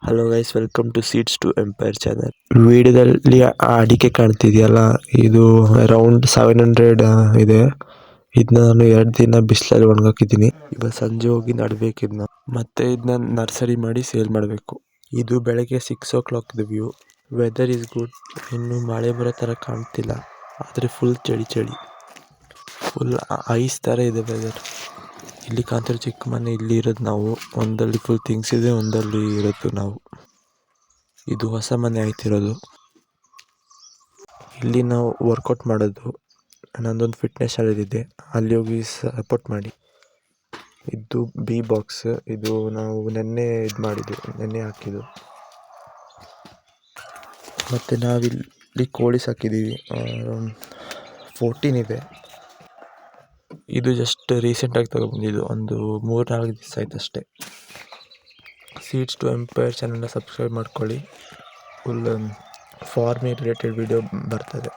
Hello guys, welcome to Seeds to Empire channel. ವಿಡಿಯೋದಲ್ಲಿ ಅಡಿಕೆ ಕಾಣ್ತಿದೆಯಲ್ಲ, ಇದು ಅರೌಂಡ್ 700 ಇದೆ. ಇದನ್ನ ನಾನು 2 ದಿನ ಬಿಸಿಲಲ್ಲಿ ಒಣಗಾಕಿದ್ದೀನಿ. ಇವಾಗ ಸಂಜೆ ಹೋಗಿ ನಡ್ಬೇಕು ಇದನ್ನ. ಮತ್ತೆ ಇದನ್ನ ನರ್ಸರಿ ಮಾಡಿ ಸೇಲ್ ಮಾಡಬೇಕು. ಇದು ಬೆಳಗ್ಗೆ 6 o'clock view. Weather is good. ಇನ್ನು ಮಳೆ ಬರೋ ಥರ ಕಾಣ್ತಿಲ್ಲ, ಆದರೆ ಫುಲ್ ಚಳಿ, ಫುಲ್ ಐಸ್ ಥರ ಇದೆ ವೆದರ್. ಇಲ್ಲಿ ಕಾಣ್ತಿರೋ ಚಿಕ್ಕ ಮನೆ, ಇಲ್ಲಿ ಇರೋದು ನಾವು. ಒಂದಲ್ಲಿ ಫುಲ್ ಥಿಂಗ್ಸ್ ಇದೆ, ಒಂದಲ್ಲಿ ಇರೋದು ನಾವು. ಇದು ಹೊಸ ಮನೆ ಆಯ್ತಿರೋದು. ಇಲ್ಲಿ ನಾವು ವರ್ಕೌಟ್ ಮಾಡೋದು. ನನ್ನದೊಂದು ಫಿಟ್ನೆಸ್ ಚಾಲೆಂಜ್ ಇದೆ, ಅಲ್ಲಿ ಹೋಗಿ ಸಪೋರ್ಟ್ ಮಾಡಿ. ಇದು ಬಿ ಬಾಕ್ಸ್. ಇದು ನಾವು ನೆನ್ನೆ ಹಾಕಿದ್ದು. ಮತ್ತು ನಾವಿಲ್ಲಿ ಕೋಳಿ ಸಾಕಿದ್ದೀವಿ, 14 ಇದೆ. ಇದು ಜಸ್ಟ್ ರೀಸೆಂಟಾಗಿ ತಗೊಬಂದಿದ್ದು, ಒಂದು 3-4 ದಿವಸ ಆಯ್ತು ಅಷ್ಟೇ. ಸೀಡ್ಸ್ ಟು ಎಂಪೈರ್ ಚಾನಲ್ನ ಸಬ್ಸ್ಕ್ರೈಬ್ ಮಾಡ್ಕೊಳ್ಳಿ. ಫುಲ್ ಫಾರ್ಮಿಂಗ್ ರಿಲೇಟೆಡ್ ವಿಡಿಯೋ ಬರ್ತದೆ.